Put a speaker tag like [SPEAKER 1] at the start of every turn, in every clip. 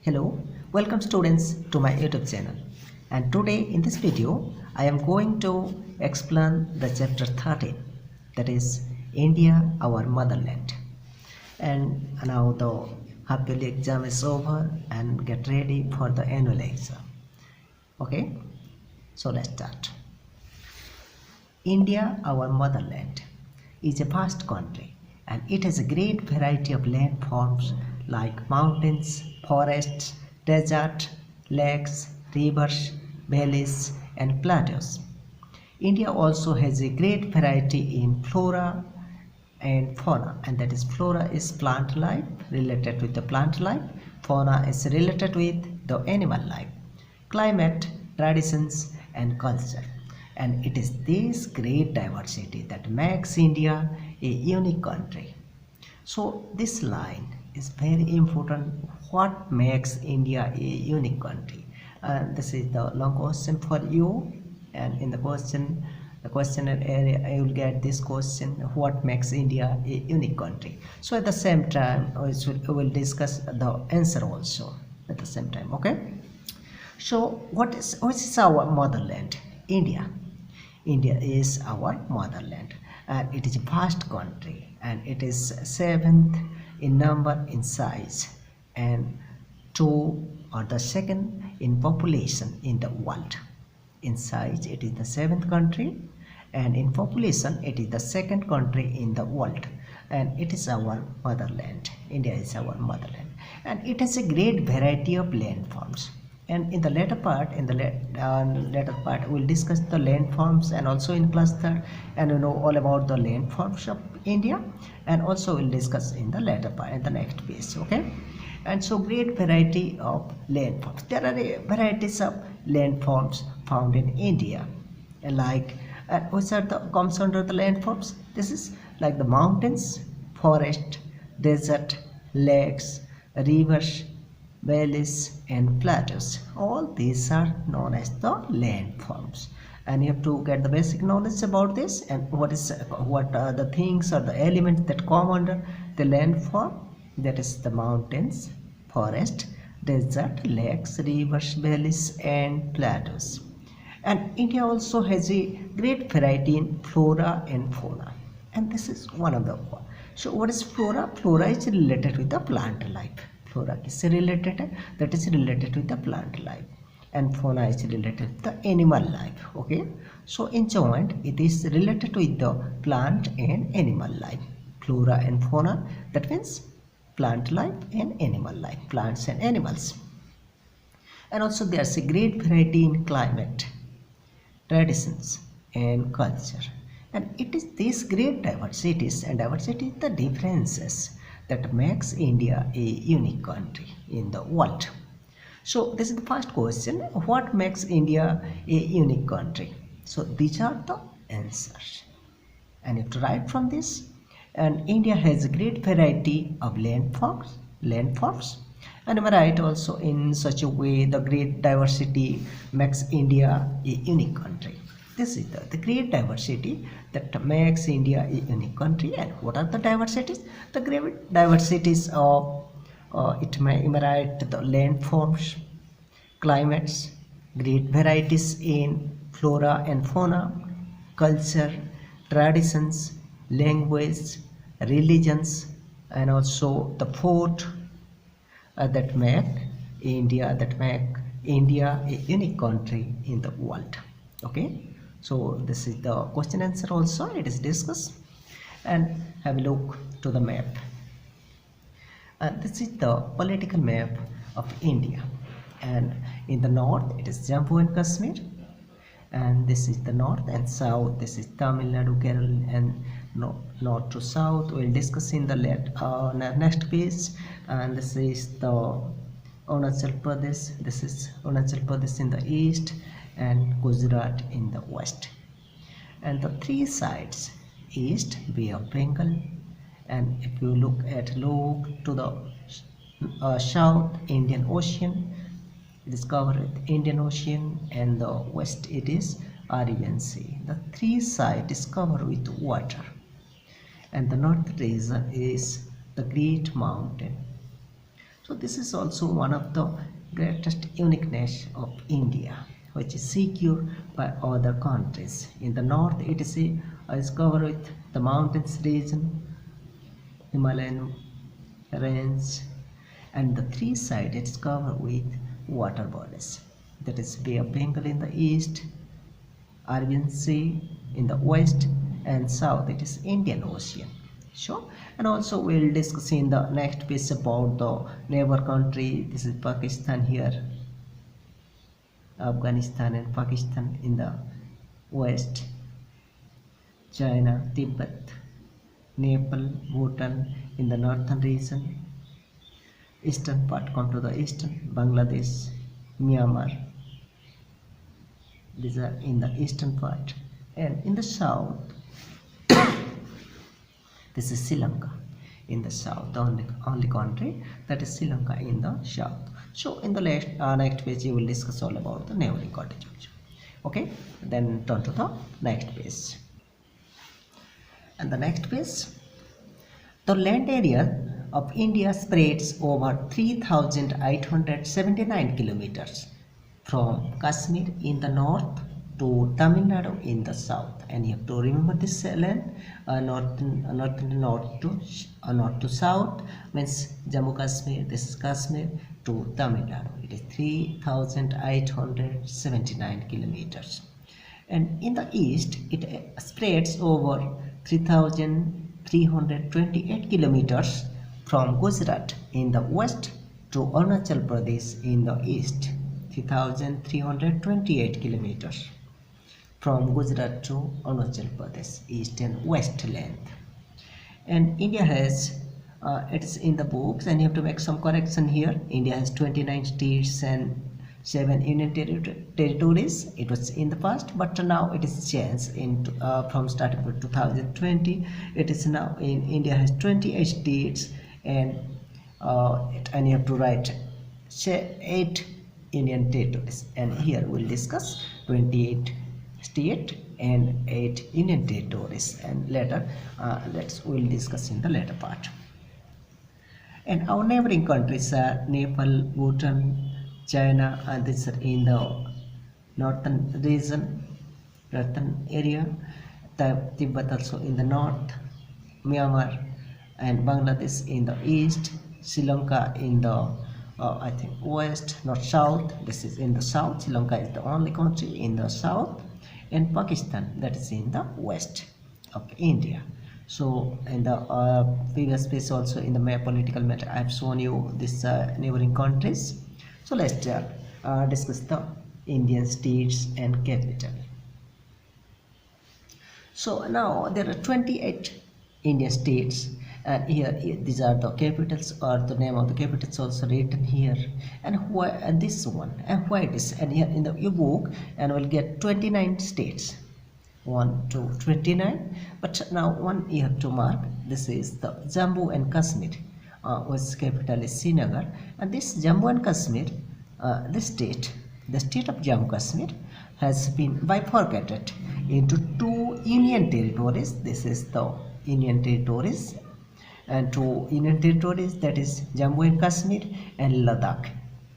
[SPEAKER 1] Hello, welcome students to my YouTube channel, and today in this video I am going to explain the chapter 13, that is India our motherland. And now the half yearly exam is over and get ready for the annual exam. Okay, so let's start. India our motherland is a vast country and it has a great variety of landforms like mountains, forests, desert, lakes, rivers, valleys and plateaus. India also has a great variety in flora and fauna, and that is flora is plant life related with the plant life, fauna is related with the animal life, climate, traditions and culture. And it is this great diversity that makes India a unique country. So this line is very important. What makes India a unique country? This is the long question for you, and in the questionnaire area I will get this question: what makes India a unique country? So at the same time we will discuss the answer also at the same time. Okay, so what is our motherland? India is our motherland, and it is a vast country, and it is seventh in number in size and two or the second in population in the world. In size it is the seventh country, and in population it is the second country in the world, and it is our motherland. India is our motherland, and it has a great variety of landforms. And in the later part we'll discuss the landforms, and also in class 3rd and all about the landforms of India, and also we'll discuss in the later part in the next page. Okay, and so great variety of landforms. There are varieties of landforms found in India, like which are the comes under the landforms. This is like the mountains, forest, desert, lakes, rivers, valleys and plateaus. All these are known as the landforms, and you have to get the basic knowledge about this, and what are the things or the elements that come under the landform. That is the mountains, forest, desert, lakes, rivers, valleys and plateaus. And India also has a great variety in flora and fauna, and this is one of the one. So what is flora? Flora is related with the plant life. Flora is related, that is related with the plant life, and fauna is related with the animal life. Okay, so in joint it is related with the plant and animal life. Flora and fauna, that means plant life and animal life, plants and animals. And also there's a great variety in climate, traditions and culture, and it is these great diversities, and diversity is the differences that makes India a unique country in the world. So this is the first question: what makes India a unique country? So these are the answers, and you have to write from this. And India has a great variety of landforms, and am I right also in such a way the great diversity makes India a unique country. This is the great diversity that makes India a unique country. And what are the diversities? The great diversities of am I right, the landforms, climates, great varieties in flora and fauna, culture, traditions, language, religions, and also the food that make India a unique country in the world. Okay, so this is the question answer also, it is discussed. And have a look to the map. This is the political map of India, and in the north it is Jammu and Kashmir, and this is the north, and south this is Tamil Nadu, Kerala, and north to south we'll discuss in the next page. And this is the Arunachal Pradesh. This is Arunachal Pradesh in the east and Gujarat in the west. And the three sides: east, Bay of Bengal, and if you look to the south, Indian Ocean, it is covered with Indian Ocean, and the west it is Arabian Sea. The three sides is covered with water, and the north region is the Great Mountain. So this is also one of the greatest uniqueness of India, which is secured by other countries. In the north, is covered with the mountains region, Himalayan range, and the three sides it's covered with water bodies. That is Bay of Bengal in the east, Arabian Sea in the west, and south it is Indian Ocean. Sure. And also we'll discuss in the next piece about the neighbor country. This is Pakistan here, Afghanistan and Pakistan in the west, China, Tibet, Nepal, Bhutan in the northern region, eastern part come to the eastern, Bangladesh, Myanmar, these are in the eastern part, and in the south this is Sri Lanka in the south, the only country that is Sri Lanka in the south. So in the next page you will discuss all about the neighboring countries. Okay, then turn to the next page. And the next page, the land area of India spreads over 3,879 kilometers from Kashmir in the north to Tamil Nadu in the south. And you have to remember this land, north to south means Jammu Kashmir. This is Kashmir to Tamil Nadu. It is 3,879 kilometers. And in the east, it spreads over 3,328 kilometers from Gujarat in the west to Arunachal Pradesh in the east. 3,328 kilometers from Gujarat to Arunachal Pradesh, east and west length. And India has, it is in the books, and you have to make some correction here. India has 29 states and 7 union territories. It was in the past, but now it is changed from starting from 2020. It is now in India has 28 states and you have to write 8 union territories. And here we'll discuss 28 states and 8 union territories, and later we'll discuss in the later part. And our neighboring countries are Nepal, Bhutan, China, and these are in the northern region, northern area. Tibet also in the north, Myanmar and Bangladesh in the east, Sri Lanka in the I think west, not south. This is in the south. Sri Lanka is the only country in the south, and Pakistan, that is in the west of India. So in the previous page also in the political matter I have shown you this neighboring countries. So let's discuss the Indian states and capital. So now there are 28 Indian states, and here these are the capitals, or the name of the capitals also written here, and why, and this one, and why it is, and here in the book, and we'll get 29 states, 1 to 29. But now one you have to mark, this is the Jammu and Kashmir, whose capital is Srinagar, and this Jammu and Kashmir, the state of Jammu Kashmir has been bifurcated into 2 union territories. This is the union territories, and 2 union territories, that is Jammu and Kashmir and Ladakh,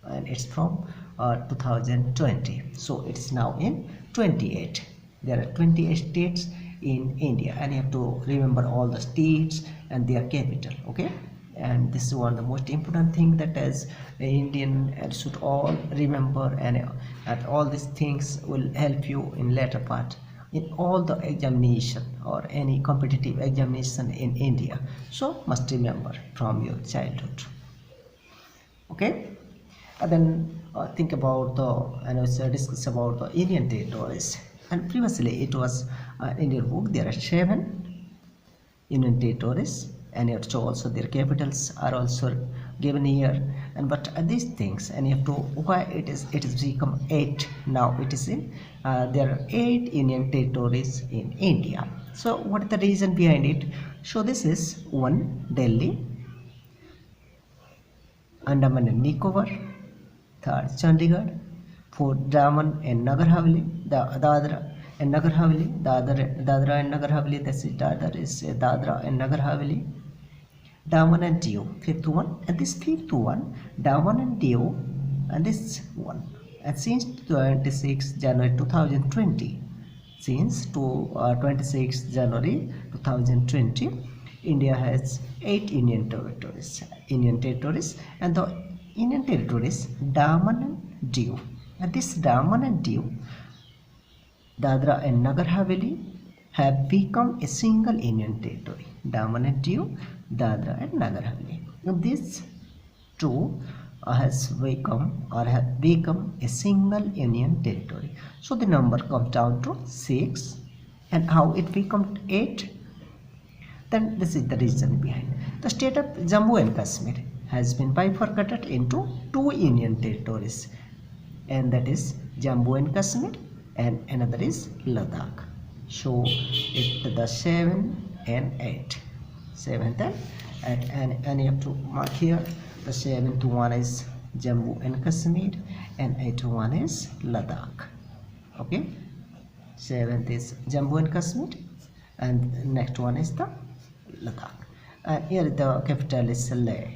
[SPEAKER 1] and it's from 2020. So it's now in 28. There are 28 states in India, and you have to remember all the states and their capital. Okay, and this is one of the most important thing that as an Indian should all remember, and all these things will help you in later part in all the examination or any competitive examination in India. So must remember from your childhood. Okay, and then think about and also discuss about the Indian territories. And previously it was in your book there are 7 union territories, and also their capitals are also given here, and but these things, and you have to why it is become 8 now. It is in there are 8 union territories in India. So what is the reason behind it? So this is 1 Delhi, Andaman and Nicobar, 3rd Chandigarh, 4th Daman and Nagar Haveli, Dadra and Nagar Haveli, Dadra and Nagar Haveli, this is Dadra and Nagar Haveli. Daman and Diu, fifth one, and this fifth one, Daman and Diu, and this one. And since 26 January 2020, since 26 January 2020, India has 8 Union territories. And the Union territories Daman and Diu. And this Daman and Diu, Dadra and Nagar Haveli, have become a single Union territory. Daman and Diu, Dadra and Nagar Haveli. These two have become a single Union territory. So the number comes down to 6. And how it becomes 8? Then this is the reason behind. The state of Jammu and Kashmir has been bifurcated into 2 Union territories, and that is Jammu and Kashmir and another is Ladakh. So it the 7 and 8, 7th and you have to mark here the 7th one is Jammu and Kashmir and 8th one is Ladakh. Okay, 7th is Jammu and Kashmir and next one is the Ladakh, and here the capital is Leh.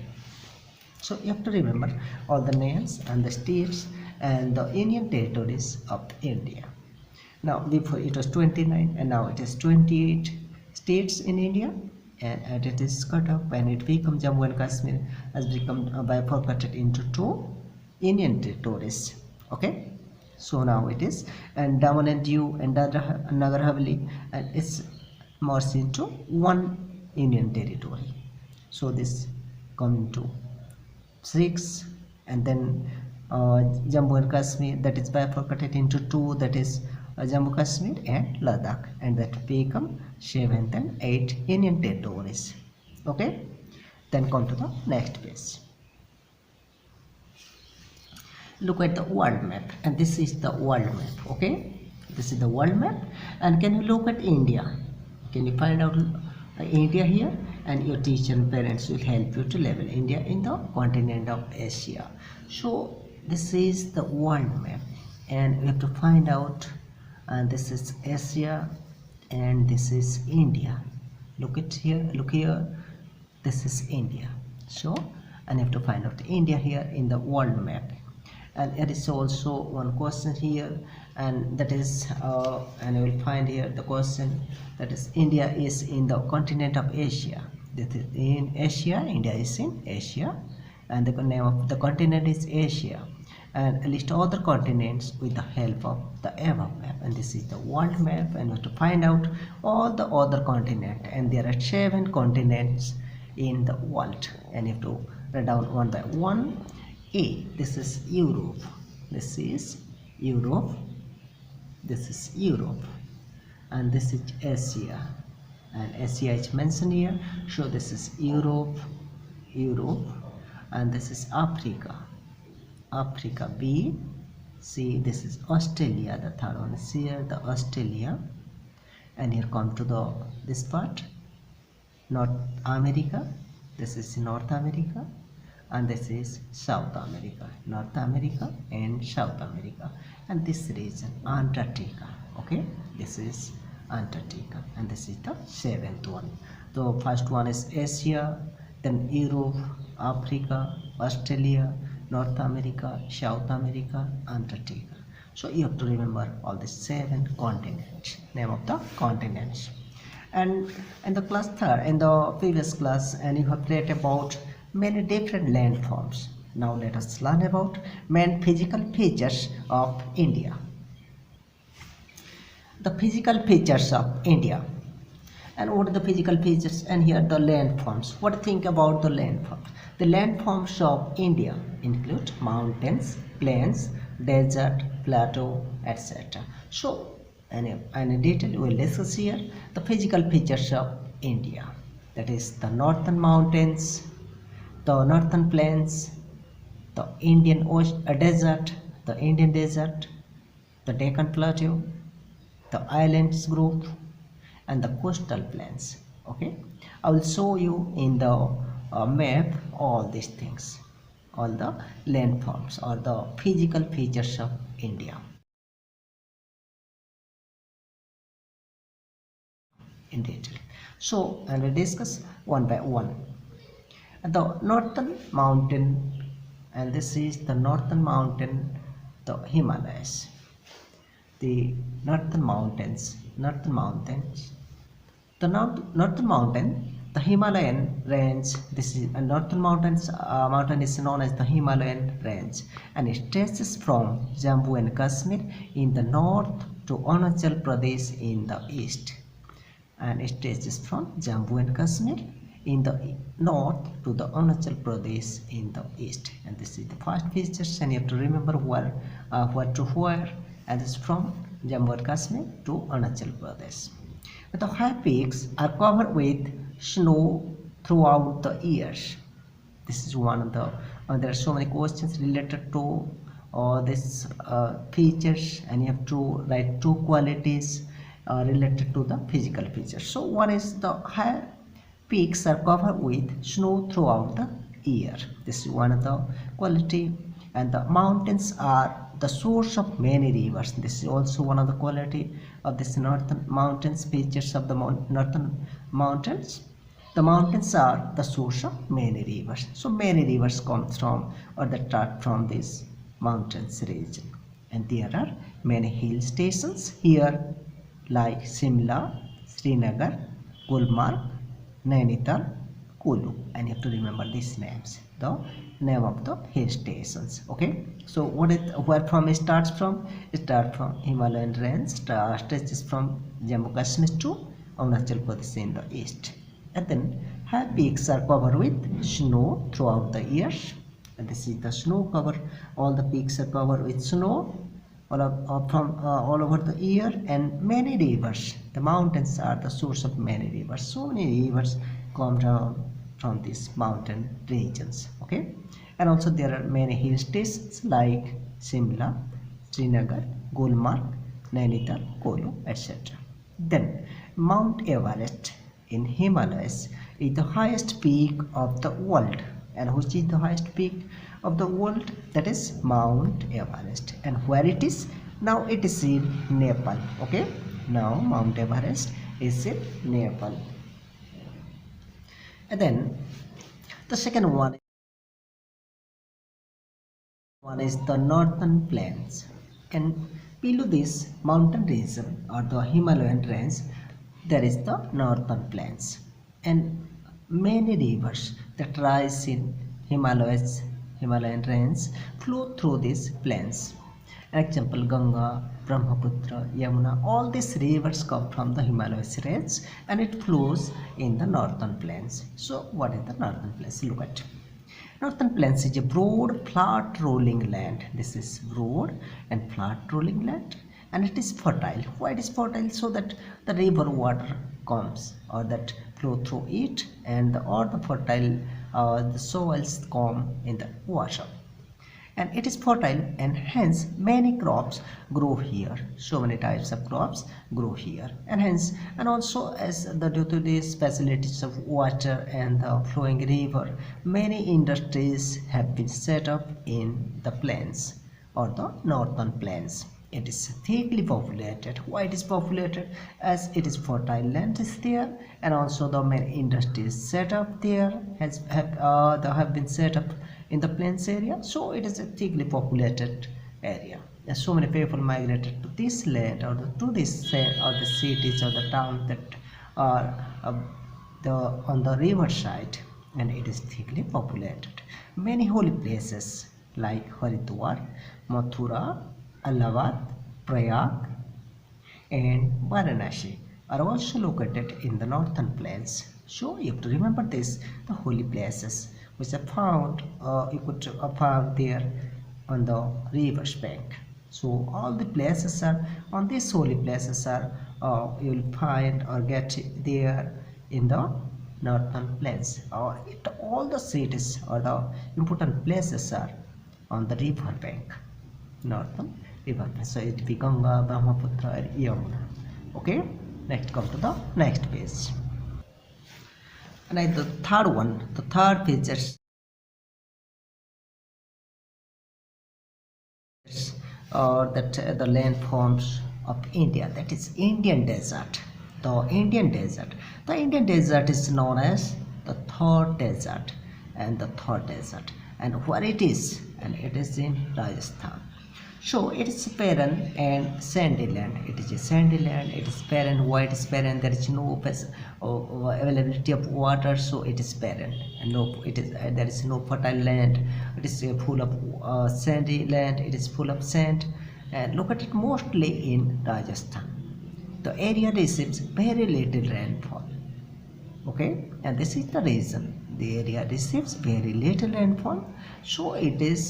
[SPEAKER 1] So you have to remember all the names and the states and the Union territories of India. Now before it was 29 and now it is 28 states in India, and it is cut up when it becomes Jammu and Kashmir has become bifurcated into 2 Union territories. Okay, so now it is, and Daman and Diu and Dadra and Nagar Haveli, and it's merged into 1 Union territory. So this come into 6, and then Jammu and Kashmir, that is bifurcated into 2, that is Jammu Kashmir and Ladakh, and that become 7th and 8th Union territories. Okay, then come to the next page. Look at the world map, and this is the world map. Okay, this is the world map, and can you look at India? Can you find out India here? And your teacher and parents will help you to label India in the continent of Asia. So this is the world map, and we have to find out, and this is Asia and this is India. Look here, this is India. So, and you have to find out India here in the world map. And there is also one question here, and that is and you will find here the question, that is India is in the continent of Asia. This is in Asia, India is in Asia, and the name of the continent is Asia, and list all the continents with the help of the above map. And this is the world map, and you have to find out all the other continents, and there are 7 continents in the world, and you have to write down one by one. A, this is Europe, this is Europe, this is Europe, and this is Asia, and Asia is mentioned here. So this is Europe, and this is Africa, B. C, this is Australia, the third one is here, the Australia, and here come to the this part, North America, this is North America, and this is South America, North America and South America, and this region Antarctica. Okay, this is Antarctica, and this is the 7th one. The first one is Asia, then Europe, Africa, Australia, North America, South America, Antarctica. So you have to remember all the 7 continents, name of the continents. And in the class 3rd, in the previous class, and you have read about many different landforms. Now let us learn about main physical features of India. The physical features of India. And what are the physical features? And here the landforms. What do you think about the landforms? The landforms of India include mountains, plains, desert, plateau, etc. So, in detail we will discuss here the physical features of India. That is the northern mountains, the northern plains, the Indian desert, the Deccan Plateau, the islands group, and the coastal plains. Okay, I will show you in the map all these things, all the landforms or the physical features of India in detail. So, and we discuss one by one. The northern mountain, and this is the northern mountain, the Himalayas. The northern mountains, the northern mountain, the Himalayan range. This is a northern mountain is known as the Himalayan range, and it stretches from Jammu and Kashmir in the north to Arunachal Pradesh in the east, and it stretches from Jammu and Kashmir in the north to the Arunachal Pradesh in the east. And this is the first features, and you have to remember where to where, and this is from Jammu and Kashmir to Arunachal Pradesh. The high peaks are covered with snow throughout the years. This is one of the there are so many questions related to this features, and you have to write two qualities related to the physical features. So one is the high peaks are covered with snow throughout the year. This is one of the quality. And the mountains are the source of many rivers. This is also one of the quality of this northern mountains, features of the northern mountains. The mountains are the source of many rivers. So many rivers come from or that start from this mountains region. And there are many hill stations here like Simla, Srinagar, Gulmarg, Nainital, Kulu, and you have to remember these names, the name of the hill stations. Okay, so where from it starts from? It starts from Himalayan range, stretches from Jammu Kashmir to Arunachal Pradesh in the east. And then high peaks are covered with snow throughout the years, and this is the snow cover. All the peaks are covered with snow all over the year, and many rivers. The mountains are the source of many rivers. So many rivers come down from these mountain regions. Okay, and also there are many hill stations like Simla, Srinagar, Gulmarg, Nainital, Kulu, etc. Then Mount Everest in Himalayas is the highest peak of the world. And which is the highest peak of the world? That is Mount Everest. And where it is? Now it is in Nepal. Okay, now Mount Everest is in Nepal. And then the second one is the northern plains, and below this mountain region or the Himalayan range there is the northern plains, and many rivers that rise in Himalayan range flow through these plains. An example, Ganga, Brahmaputra, Yamuna, all these rivers come from the Himalayas range and it flows in the northern plains. So what is the northern plains? Look at northern plains is a broad, flat, rolling land. This is broad and flat rolling land, and it is fertile. Why it is fertile? So that the river water comes or that flow through it, and all the fertile the soils come in the water. And it is fertile, and hence many crops grow here. So many types of crops grow here, and hence, and also as the due to these facilities of water and the flowing river, many industries have been set up in the plains or the northern plains. It is thickly populated. Why it is populated? As it is fertile land is there, and also the many industries set up there have been set up in the plains area. So it is a thickly populated area. And so many people migrated to this land or to this or the cities or the towns that are on the river side, and it is thickly populated. Many holy places like Haridwar, Mathura, Allahabad, Prayag, and Varanasi are also located in the northern plains. So you have to remember this, the holy places which are found, you could find there on the river's bank. So all the places are on these holy places are you will find or get there in the northern plains, or all the cities or the important places are on the river bank, northern river bank. So it will be Ganga, Brahmaputra, and Yamuna. Okay, next come to the next page. And the third features that the landforms of India, that is Indian desert. The Indian desert is known as the third desert, and the third desert. And where it is? And it is in Rajasthan. So it is barren and sandy land. It is a sandy land. It is barren. Why it is barren? There is no availability of water, so it is barren. And no, it is there is no fertile land. It is full of sandy land. It is full of sand. And look at it, mostly in Rajasthan. The area receives very little rainfall. Okay, and this is the reason the area receives very little rainfall. So it is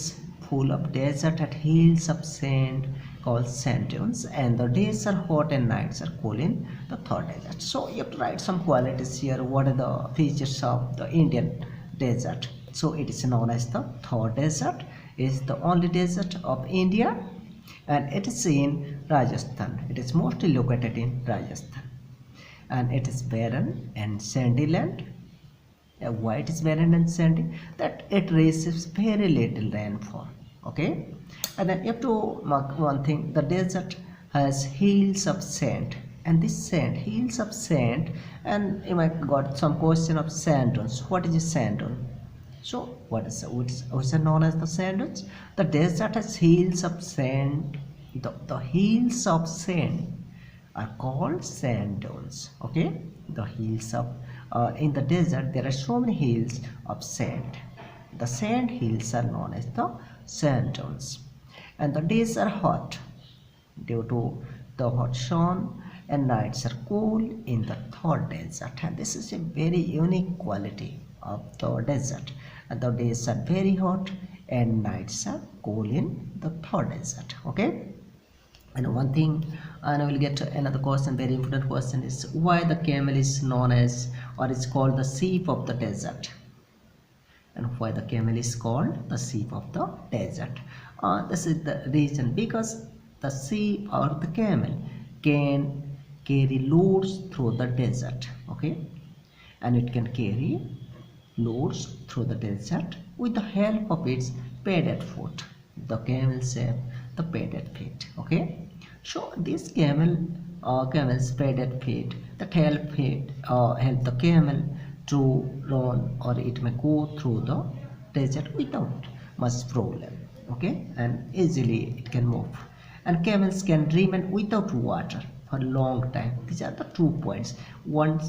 [SPEAKER 1] full of desert and hills of sand called sand dunes, and the days are hot and nights are cool in the third desert. So you have to write some qualities here. What are the features of the Indian desert? So it is known as the third desert. It is the only desert of India, and it is in Rajasthan. It is mostly located in Rajasthan, and it is barren and sandy land. Why it is barren and sandy? That it receives very little rainfall. Okay, and then you have to mark one thing: the desert has hills of sand, and this sand, hills of sand, and you might got some question of sand dunes. What is a sand dune? So what is known as the sand dunes? The desert has hills of sand. The hills of sand are called sand dunes. Okay, the hills of in the desert there are so many hills of sand. The sand hills are known as the sand dunes, and the days are hot due to the hot sun, and nights are cool in the third desert. And this is a very unique quality of the desert. And the days are very hot and nights are cool in the third desert. Okay. And one thing, and I will get to another question, very important question, is why the camel is known as, or is called, the sheep of the desert. And why the camel is called the sheep of the desert? This is the reason, because the sheep or the camel can carry loads through the desert. Okay, and it can carry loads through the desert with the help of its padded foot. The camels have the padded feet. Okay, so these camels padded feet that help the camel to run, or it may go through the desert without much problem. Okay, and easily it can move. And camels can remain without water for a long time. These are the 2 points. One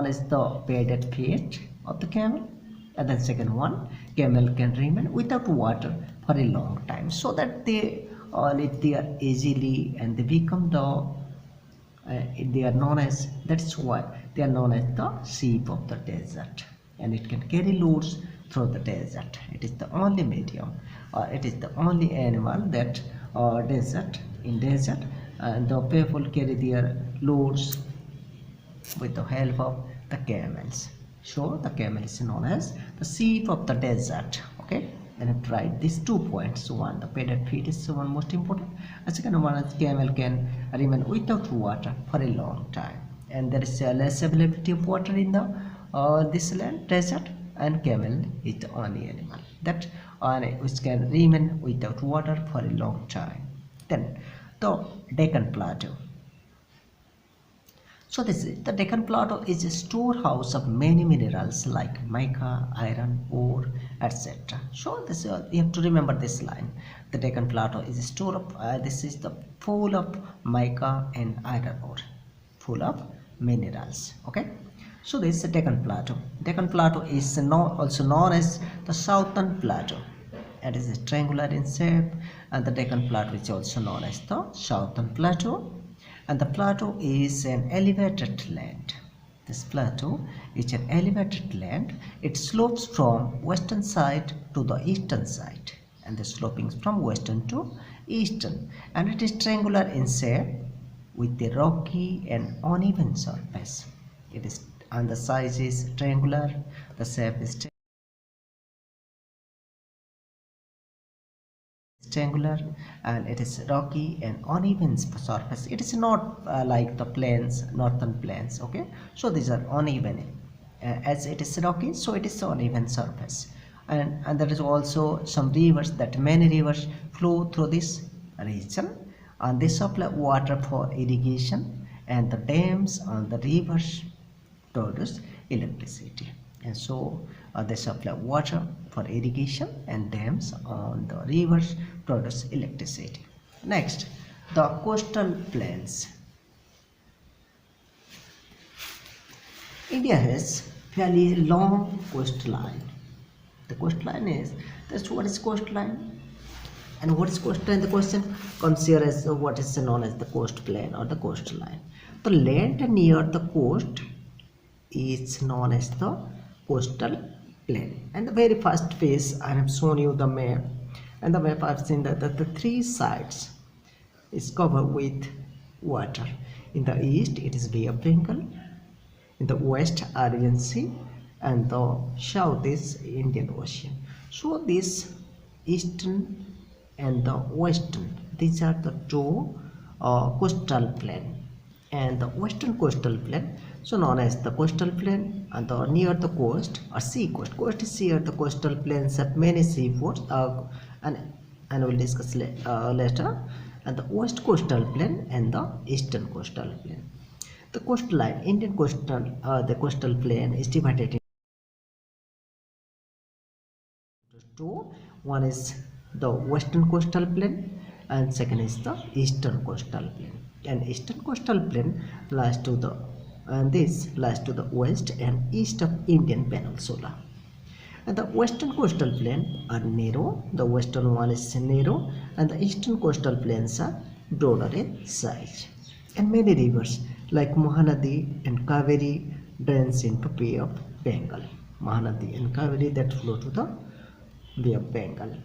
[SPEAKER 1] is the padded feet of the camel, and then second one, camel can remain without water for a long time, so that they live there easily, and they become they are known as, that's why they are known as the sheep of the desert. And it can carry loads through the desert. It is the only medium, it is the only animal that in desert, and the people carry their loads with the help of the camels. So the camel is known as the sheep of the desert. Okay, then I have to write these 2 points. One, the padded feet is one most important. The second one is camel can remain without water for a long time, and there is less availability of water in the this land desert, and camel is the only animal that which can remain without water for a long time. Then the Deccan Plateau. So the Deccan Plateau is a storehouse of many minerals like mica, iron, ore, etc. So you have to remember this line. The Deccan Plateau is a store of this is the full of mica and iron ore, full of minerals. Okay. So this is the Deccan Plateau. Deccan Plateau is also known as the Southern Plateau. It is triangular in shape, and the Deccan Plateau is also known as the Southern Plateau. And the plateau is an elevated land. This plateau is an elevated land. It slopes from western side to the eastern side, and the sloping from western to eastern, and it is triangular in shape with a rocky and uneven surface. It is, and the size is triangular, the shape is triangular, and it is rocky and uneven surface. It is not like the plains, northern plains. Okay, so these are uneven, as it is rocky, so it is uneven surface. And there is also some rivers, that many rivers flow through this region, and they supply water for irrigation, and the dams on the rivers produce electricity. and so they supply water for irrigation, and dams on the rivers produce electricity. Next, the coastal plains. India has fairly long coastline. The coastline is, that's what is coastline. And what is coastline? The question comes here as what is known as the coast plain or the coastline. The land near the coast is known as the coastal plain. And the very first phase, I have shown you the map, and the map I've seen that the three sides is covered with water. In the east it is Bay of Bengal, in the west Arabian Sea, and the south is Indian Ocean. So this eastern and the western, these are the two coastal plain, and the western coastal plain, so known as the coastal plain, and the near the coast or sea coast is here. The coastal plains have many seaports, and we'll discuss later, and the west coastal plain and the eastern coastal plain. The coastline, Indian coastal, the coastal plain is divided into two. One is the western coastal plain, and second is the eastern coastal plain. And eastern coastal plain lies to the, and this lies to the west and east of Indian Peninsula. And the western coastal plain are narrow. The western one is narrow, and the eastern coastal plains are broader in size. And many rivers like Mahanadi and Kaveri drains into Bay of Bengal. Mahanadi and Kaveri that flow to the Bay of Bengal.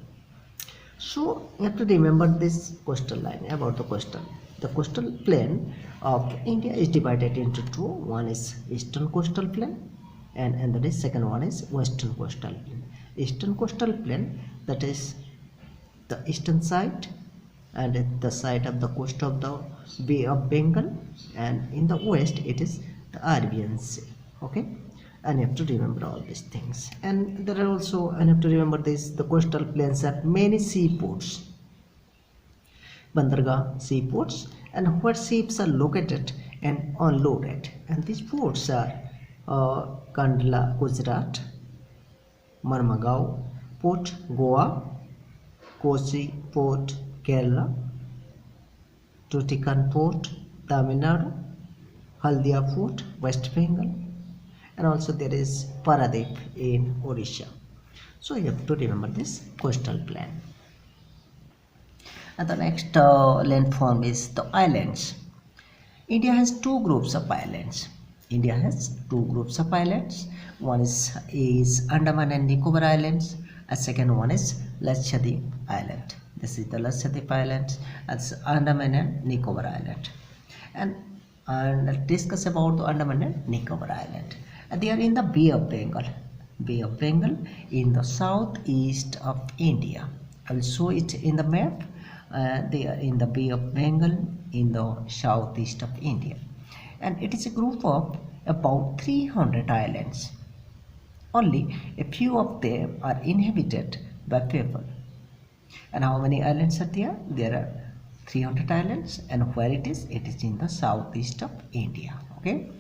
[SPEAKER 1] So you have to remember this coastal line about the coastal. The coastal plain of India is divided into two. One is eastern coastal plain, and the second one is western coastal plain. Eastern coastal plain, that is the eastern side and at the side of the coast of the Bay of Bengal, and in the west it is the Arabian Sea. Okay, and you have to remember all these things. And there are also, and you have to remember this, the coastal plains have many seaports, bandargah seaports, and where ships are located and unloaded. And these ports are Kandla, Gujarat; Marmagao Port, Goa; Kochi Port, Kerala; Tuticorin Port, Tamil Nadu; Haldia Port, West Bengal; and also there is Paradip in Odisha. So you have to remember this coastal plain. And the next landform is the islands. India has two groups of islands. India has two groups of islands. One is Andaman and Nicobar Islands, and second one is Lakshadweep Island. This is the Lakshadweep Islands, and Andaman and Nicobar Island. And let's discuss about the Andaman and Nicobar Island. And they are in the Bay of Bengal. Bay of Bengal in the southeast of India. I will show it in the map. They are in the Bay of Bengal in the southeast of India, and it is a group of about 300 islands. Only a few of them are inhabited by people. And how many islands are there? There are 300 islands, and where it is in the southeast of India. Okay,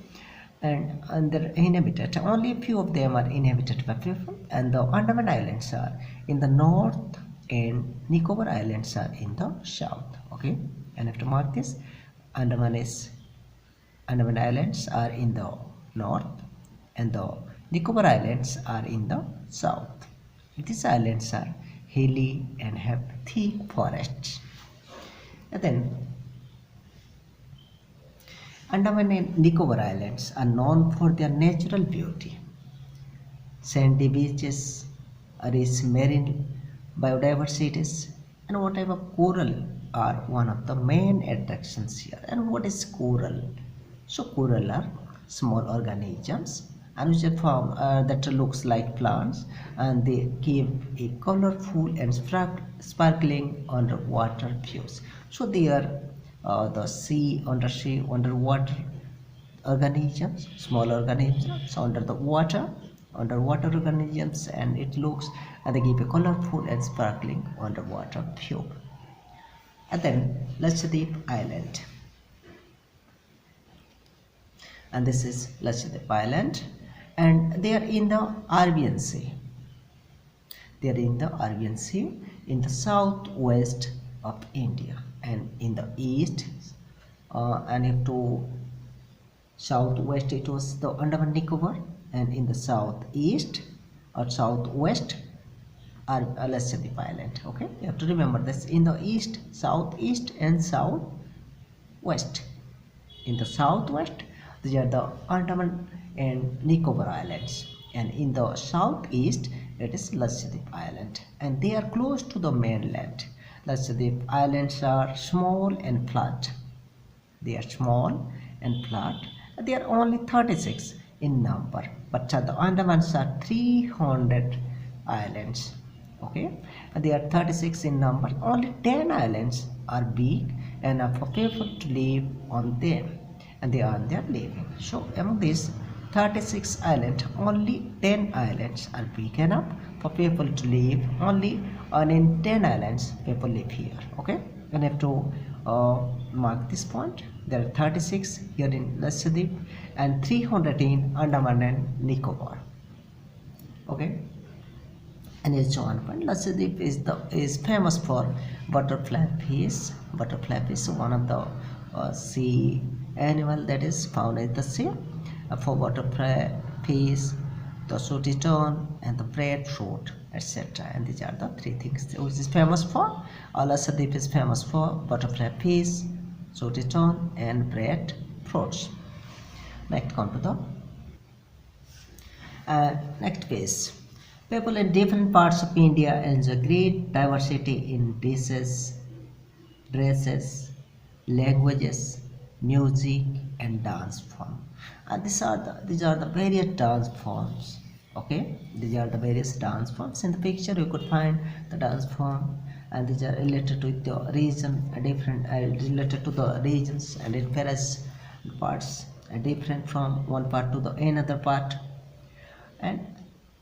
[SPEAKER 1] and they're inhabited. Only a few of them are inhabited by people, and the Andaman Islands are in the north and Nicobar Islands are in the south. Okay, and I have to mark this. Andaman Islands are in the north, and the Nicobar Islands are in the south. These islands are hilly and have thick forests. And then Andaman and Nicobar Islands are known for their natural beauty. Sandy beaches, rich marine biodiversities, and what type of coral are one of the main attractions here. And what is coral? So coral are small organisms and which are form that looks like plants, and they give a colorful and sparkling underwater views. So they are the underwater organisms, small organisms under the water, underwater organisms, and it looks, and they give a colorful and sparkling underwater view. And then Lakshadweep Island, and this is Lakshadweep Island, and they are in the Arabian Sea. They are in the Arabian Sea in the southwest of India, and in the east and if to southwest it was the Andaman Nicobar, and in the southeast or southwest are Lakshadweep Island. Okay, you have to remember this. In the east, southeast and southwest. In the southwest, these are the Andaman and Nicobar Islands, and in the southeast it is Lakshadweep Island, and they are close to the mainland. Lakshadweep Islands are small and flat. They are small and flat. They are only 36 in number, but the Andamans are 300 islands. Okay, and they are 36 in number. Only 10 islands are big enough for people to live on them, and they are living. So among these 36 islands, only 10 islands are big enough for people to live. Only in 10 islands people live here. Okay, and have to mark this point. There are 36 here in Lakshadweep and 300 in Andaman and Nicobar. Okay, and it's one point. Lakshadweep is famous for butterfly fish. Butterfly fish is one of the sea animal that is found in the sea. For butterfly fish, the sooty tern, and the breadfruit, etc. And these are the three things which is famous for. Lakshadweep is famous for butterfly fish, sooty tern, and breadfruits. Next, come to the next page. People in different parts of India enjoy great diversity in dishes, dresses, languages, music, and dance form. And these are the various dance forms. Okay, these are the various dance forms. In the picture you could find the dance form, and these are related to the region, different related to the regions, and in various parts different from one part to the another part. And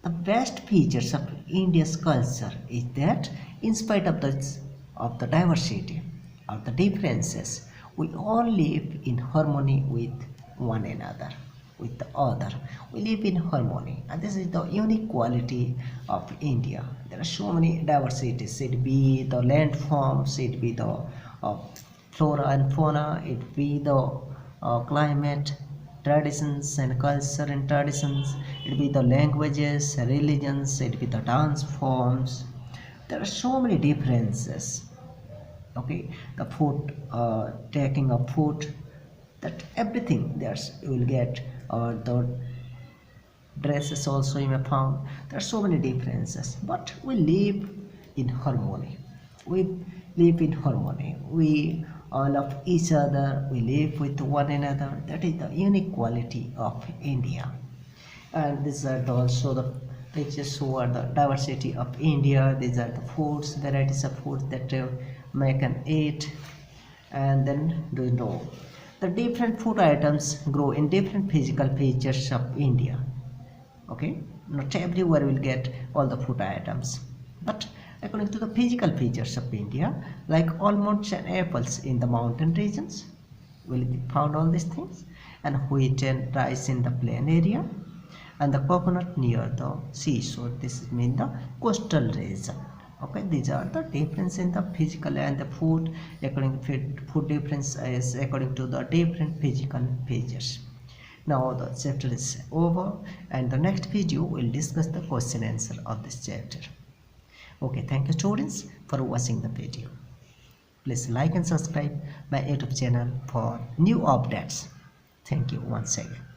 [SPEAKER 1] the best features of India's culture is that in spite of the diversity of the differences, we all live in harmony with one another, with the other. We live in harmony, and this is the unique quality of India. There are so many diversities. It be the landforms, it be the flora and fauna, it be the climate, traditions and culture and traditions, it be the languages, religions, it be the dance forms. There are so many differences. Okay, the food, taking of food, that everything there's you will get, or the dresses also you may found. There are so many differences, but we live in harmony. We live in harmony. We love each other. We live with one another. That is the unique quality of India. And these are also the pictures who are the diversity of India. These are the foods, varieties of foods that man can eat. And then do you know the different food items grow in different physical features of India. Okay, not everywhere will get all the food items, but according to the physical features of India, like almonds and apples in the mountain regions will be found all these things, and wheat and rice in the plain area, and the coconut near the seashore. This means the coastal region. Okay, these are the difference in the physical and the food. According to food difference is according to the different physical features. Now the chapter is over, and the next video will discuss the question answer of this chapter. Okay, thank you students for watching the video. Please like and subscribe my YouTube channel for new updates. Thank you once again.